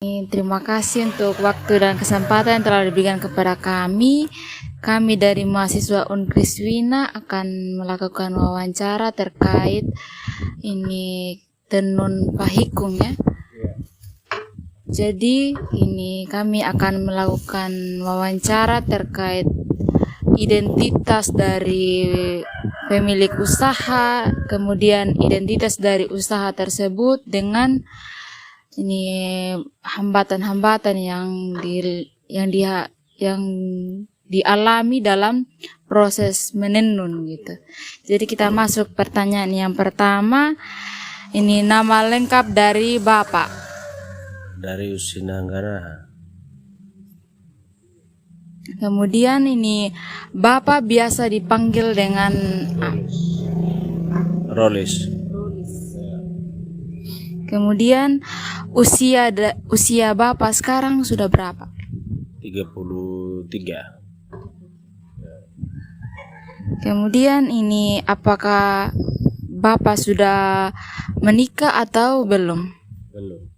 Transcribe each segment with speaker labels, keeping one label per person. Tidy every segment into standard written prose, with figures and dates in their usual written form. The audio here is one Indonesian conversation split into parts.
Speaker 1: Terima kasih untuk waktu dan kesempatan yang telah diberikan kepada kami. Kami dari mahasiswa Unkriswina akan melakukan wawancara terkait ini tenun pahikung ya. Jadi ini kami akan melakukan wawancara terkait identitas dari pemilik usaha, kemudian identitas dari usaha tersebut dengan ini hambatan-hambatan yang dialami dalam proses menenun gitu. Jadi kita masuk pertanyaan yang pertama. Ini nama lengkap dari Bapak.
Speaker 2: Dari Usinanggara.
Speaker 1: Kemudian ini Bapak biasa dipanggil dengan
Speaker 2: Rolis.
Speaker 1: Kemudian usia Bapak sekarang sudah berapa?
Speaker 2: 33.
Speaker 1: Kemudian ini apakah Bapak sudah menikah atau belum?
Speaker 2: Belum.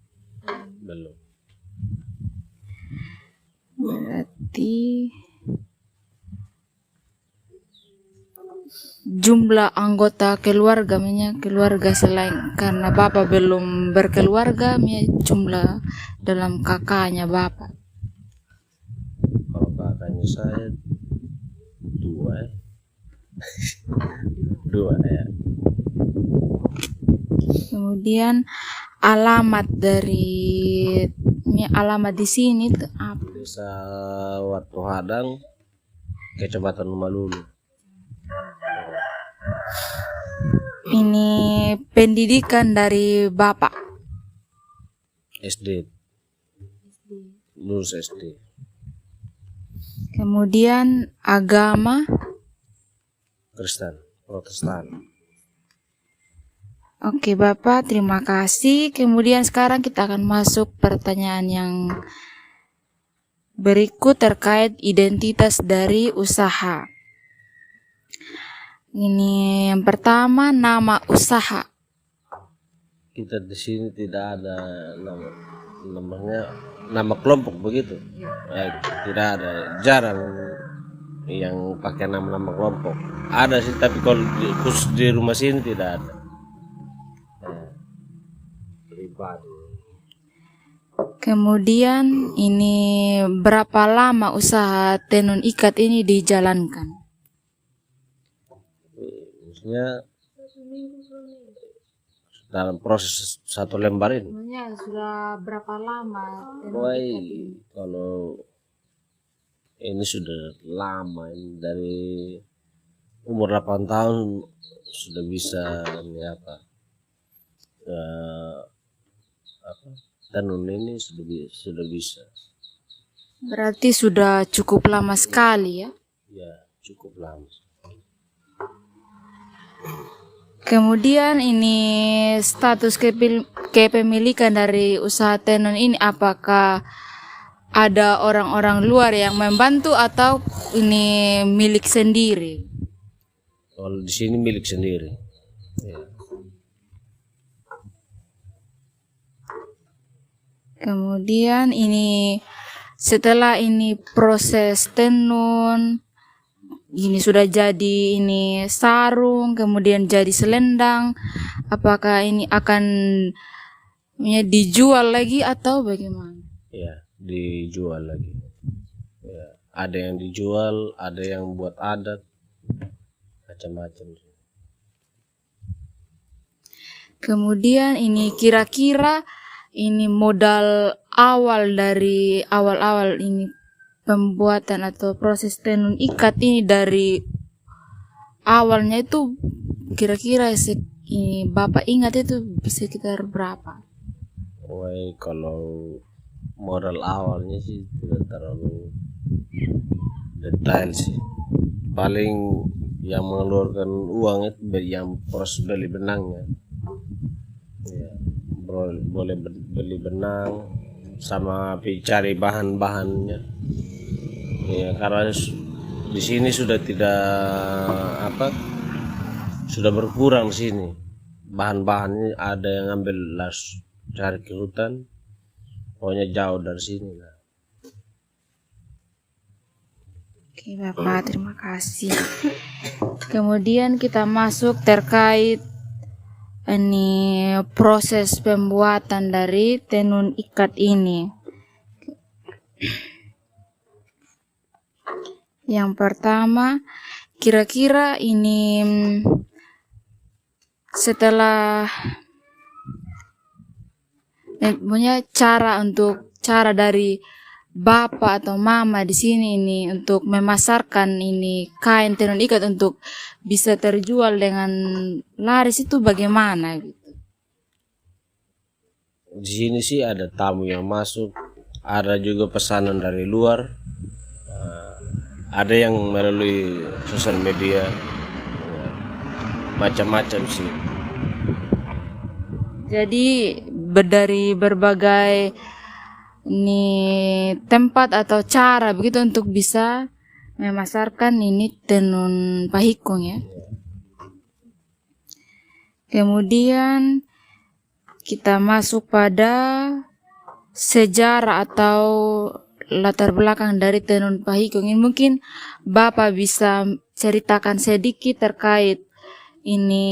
Speaker 1: Berarti jumlah anggota keluarga selain karena Bapak belum berkeluarga, jumlah dalam kakaknya Bapak.
Speaker 2: Kalau kakaknya saya 2 ya.
Speaker 1: Kemudian alamat di sini tuh apa?
Speaker 2: Desa Watu Hadang, Kecamatan Malulu.
Speaker 1: Ini pendidikan dari Bapak.
Speaker 2: SD. Lulus SD.
Speaker 1: Kemudian agama
Speaker 2: Kristen, Protestan.
Speaker 1: Oke Bapak, terima kasih. Kemudian sekarang kita akan masuk pertanyaan yang berikut terkait identitas dari usaha. Ini yang pertama, nama usaha.
Speaker 2: Kita di sini tidak ada nama kelompok begitu. Tidak ada, jarang yang pakai nama kelompok. Ada sih, tapi kalau khusus di rumah sini tidak ada. Pribadi.
Speaker 1: Kemudian ini berapa lama usaha tenun ikat ini dijalankan?
Speaker 2: Maksudnya dalam proses satu lembar ini.
Speaker 1: Sudah berapa lama tenun
Speaker 2: Woi,
Speaker 1: ikat ini?
Speaker 2: kalau ini sudah lama, ini dari umur 8 tahun sudah bisa tenun ini sudah bisa.
Speaker 1: Berarti sudah cukup lama sekali ya?
Speaker 2: Ya, cukup lama.
Speaker 1: Kemudian ini status kepemilikan dari usaha tenun ini, apakah ada orang-orang luar yang membantu atau ini milik sendiri?
Speaker 2: Kalau di sini milik sendiri. Ya.
Speaker 1: Kemudian ini setelah ini proses tenun, ini sudah jadi ini sarung, kemudian jadi selendang, apakah ini akan dijual lagi atau bagaimana?
Speaker 2: Ya, dijual lagi. Ya, ada yang dijual, ada yang buat adat, macam-macam.
Speaker 1: Kemudian ini kira-kira ini modal awal dari awal ini pembuatan atau proses tenun ikat ini dari awalnya itu kira-kira ini Bapak ingat itu sekitar berapa?
Speaker 2: Woi, kalau modal awalnya sih tidak terlalu detail sih. Paling yang mengeluarkan uang itu yang proses beli benangnya. Ya, boleh beli benang sama cari bahan-bahannya. Ya, karena di sini sudah sudah berkurang di sini. Bahan-bahannya ada yang ambil cari ke hutan, pokoknya jauh dari sini lah.
Speaker 1: Oke Bapak, terima kasih. Kemudian kita masuk terkait ini proses pembuatan dari tenun ikat ini. Yang pertama, kira-kira ini setelah punya cara dari bapak atau mama di sini ini untuk memasarkan ini kain tenun ikat untuk bisa terjual dengan laris itu bagaimana gitu?
Speaker 2: Di sini sih ada tamu yang masuk, ada juga pesanan dari luar, ada yang melalui sosial media, macam-macam sih.
Speaker 1: Jadi dari berbagai ini tempat atau cara begitu untuk bisa memasarkan ini tenun pahikung ya. Kemudian kita masuk pada sejarah atau latar belakang dari tenun pahikung ini. Mungkin Bapak bisa ceritakan sedikit terkait ini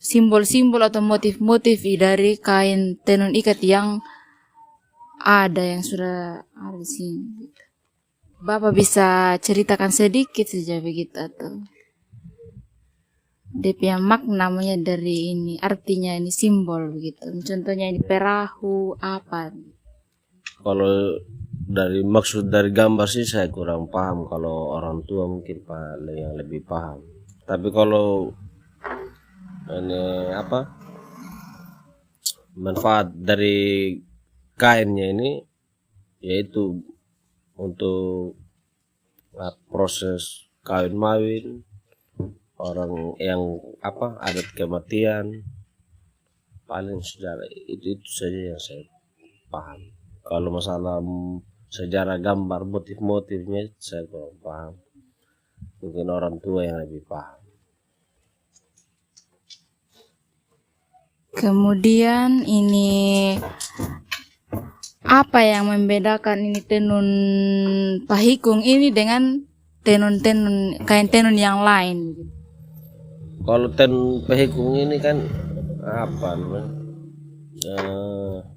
Speaker 1: simbol-simbol atau motif-motif dari kain tenun ikat yang ada yang sudah ada di sini. Bapak bisa ceritakan sedikit saja begitu atau dia punya makna namanya dari ini artinya ini simbol begitu. Contohnya ini perahu apa?
Speaker 2: Kalau dari maksud dari gambar sih saya kurang paham, kalau orang tua mungkin yang lebih paham. Tapi kalau ini manfaat dari kainnya ini yaitu untuk proses kawin mawin orang yang adat kematian, paling sejarah itu saja yang saya paham. Kalau masalah sejarah gambar motif-motifnya saya kurang paham, mungkin orang tua yang lebih paham.
Speaker 1: Kemudian ini apa yang membedakan ini tenun pahikung ini dengan tenun kain tenun yang lain?
Speaker 2: Kalau tenun pahikung ini kan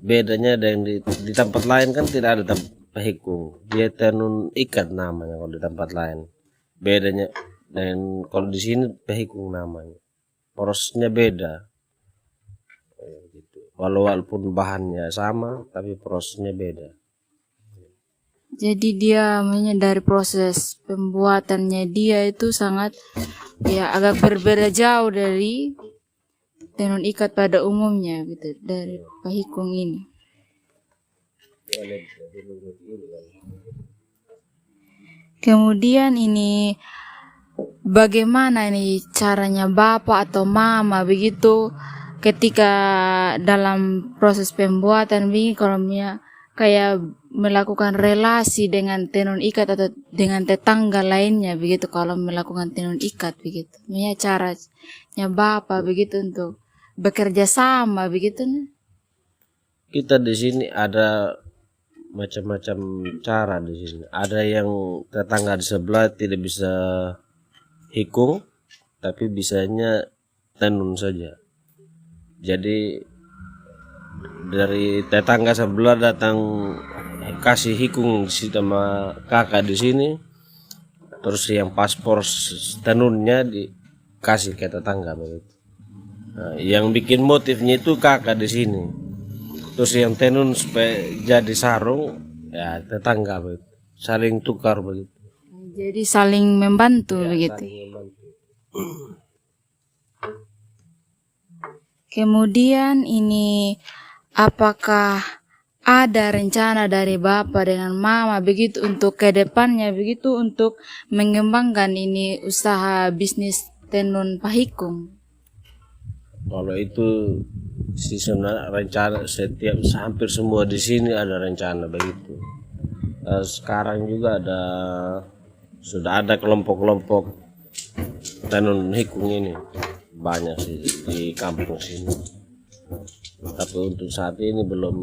Speaker 2: bedanya dengan di tempat lain kan tidak ada pahikung, dia tenun ikat namanya kalau di tempat lain. Bedanya dan kalau di sini pahikung namanya, prosesnya beda. Walaupun bahannya sama tapi prosesnya beda.
Speaker 1: Jadi dia dari proses pembuatannya dia itu sangat ya agak berbeda jauh dari tenun ikat pada umumnya gitu, dari pahikung ini. Kemudian ini bagaimana ini caranya bapak atau mama begitu ketika dalam proses pembuatan begini, kalau kayak melakukan relasi dengan tenun ikat atau dengan tetangga lainnya begitu, kalau melakukan tenun ikat begitu, caranya bapak begitu untuk bekerja sama begitu.
Speaker 2: Kita di sini ada macam-macam cara di sini. Ada yang tetangga di sebelah tidak bisa hikung, tapi bisanya tenun saja. Jadi dari tetangga sebelah datang kasih hikung sama kakak di sini, terus yang paspor tenunnya dikasih ke tetangga begitu. Nah, yang bikin motifnya itu kakak di sini, terus yang tenun supaya jadi sarung ya tetangga begitu, saling tukar begitu.
Speaker 1: Jadi saling membantu begitu.
Speaker 2: Saling membantu.
Speaker 1: Kemudian ini apakah ada rencana dari bapak dengan mama begitu untuk ke depannya begitu untuk mengembangkan ini usaha bisnis tenun pahikung?
Speaker 2: Kalau itu sebenarnya rencana hampir semua di sini ada rencana begitu. Sekarang juga sudah ada kelompok-kelompok tenun hikung ini banyak sih di kampung sini. Tapi untuk saat ini belum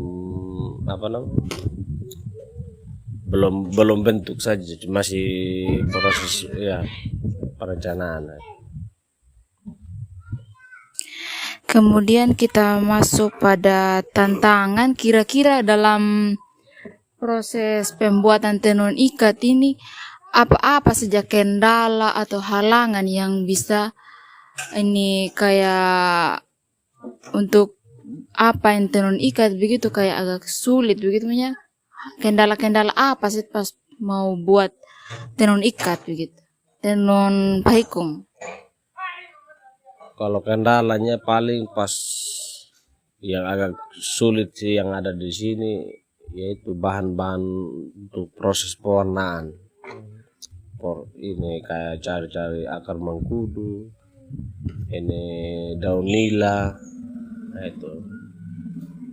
Speaker 2: belum bentuk saja, masih proses ya perencanaan.
Speaker 1: Kemudian kita masuk pada tantangan, kira-kira dalam proses pembuatan tenun ikat ini apa-apa saja kendala atau halangan yang bisa ini kayak untuk apa yang tenun ikat begitu kayak agak sulit begitu ya. Kendala-kendala apa sih pas mau buat tenun ikat begitu, tenun pahikung?
Speaker 2: Kalau kendalanya paling pas yang agak sulit sih yang ada di sini, yaitu bahan-bahan untuk proses pewarnaan. Ini kayak cari-cari akar mengkudu, ini daun nila, nah itu.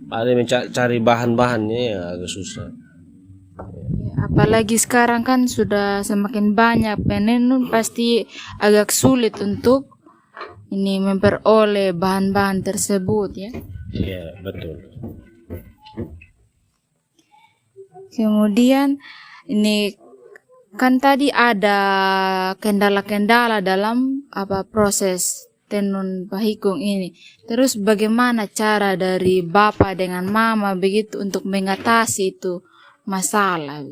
Speaker 2: Paling mencari bahan-bahannya yang agak susah.
Speaker 1: Apalagi sekarang kan sudah semakin banyak penenun, pasti agak sulit untuk ini memperoleh bahan-bahan tersebut ya.
Speaker 2: Iya, betul.
Speaker 1: Kemudian ini kan tadi ada kendala-kendala dalam proses tenun pahikung ini. Terus bagaimana cara dari Bapak dengan Mama begitu untuk mengatasi itu masalah?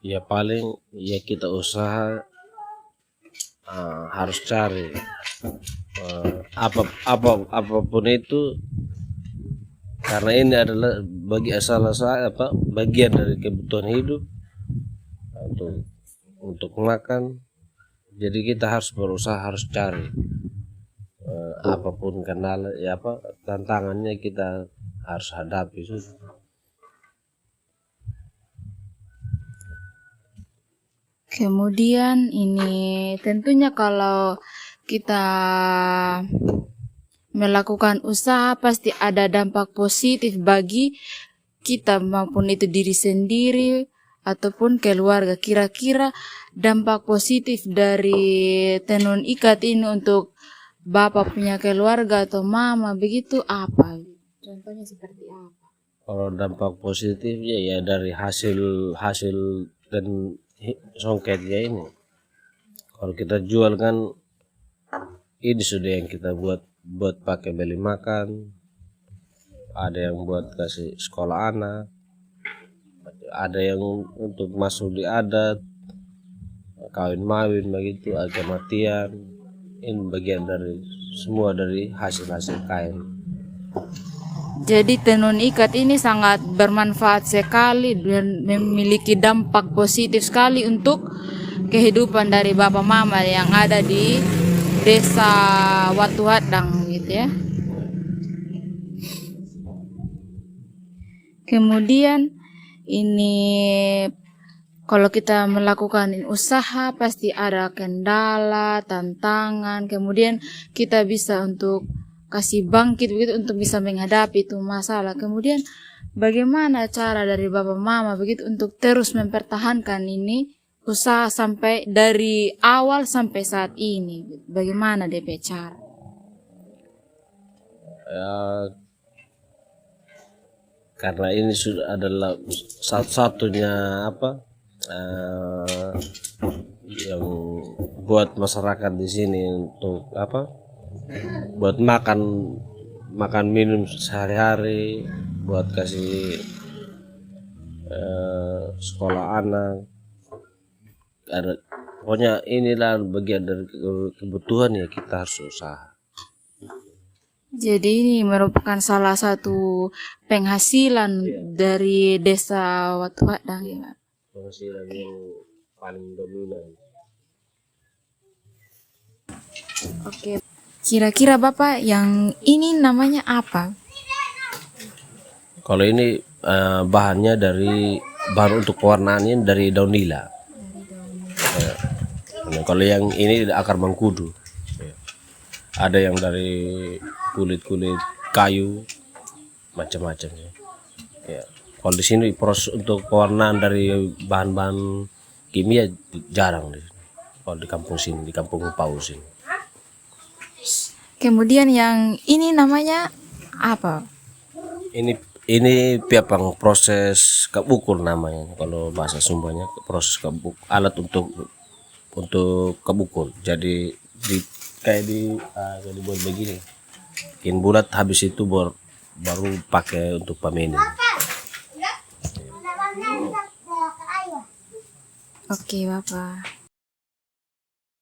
Speaker 2: Ya paling ya kita usaha harus cari apapun itu, karena ini adalah bagian dari kebutuhan hidup untuk makan. Jadi kita harus berusaha, harus cari apapun kendala tantangannya kita harus hadapi.
Speaker 1: Kemudian ini tentunya kalau kita melakukan usaha pasti ada dampak positif bagi kita maupun itu diri sendiri ataupun keluarga. Kira-kira dampak positif dari tenun ikat ini untuk Bapak punya keluarga atau Mama begitu apa? Contohnya seperti apa?
Speaker 2: Kalau dampak positifnya ya dari hasil dan songketnya ini. Kalau kita jual kan ini sudah yang kita buat pakai beli makan, ada yang buat kasih sekolah anak, ada yang untuk masuk di adat, kawin mawin begitu, kematian. Ini bagian dari semua dari hasil kain.
Speaker 1: Jadi tenun ikat ini sangat bermanfaat sekali dan memiliki dampak positif sekali untuk kehidupan dari Bapak Mama yang ada di Desa Watu Hadang gitu ya. Kemudian ini kalau kita melakukan usaha pasti ada kendala, tantangan, kemudian kita bisa untuk kasih bangkit begitu untuk bisa menghadapi itu masalah. Kemudian bagaimana cara dari Bapak Mama begitu untuk terus mempertahankan ini usaha sampai dari awal sampai saat ini? Bagaimana DP cara?
Speaker 2: Karena ini sudah adalah satu-satunya yang buat masyarakat di sini untuk buat makan minum sehari-hari, buat kasih sekolah anak. Pokoknya inilah bagian dari kebutuhan ya, kita harus usaha.
Speaker 1: Jadi ini merupakan salah satu penghasilan dari Desa Watu Hadang ya.
Speaker 2: Penghasilan yang paling dominan.
Speaker 1: Oke. Kira-kira Bapak yang ini namanya apa?
Speaker 2: Kalau ini bahannya dari bahan untuk pewarnaannya dari daun nila. Kalau yang ini akar mengkudu. Ada yang dari kulit-kulit kayu, macam-macam ya. Kalau di sini proses untuk pewarnaan dari bahan-bahan kimia jarang di sini. Kalau di kampung sini, di kampung Paus ini.
Speaker 1: Kemudian yang ini namanya Apa?
Speaker 2: Ini piapang proses kabukur namanya kalau bahasa Sumbanya, proses kabuk, alat untuk kabukur. Jadi kayak dibuat begini, bikin bulat, habis itu baru pakai untuk pamenin.
Speaker 1: Oke, Bapak.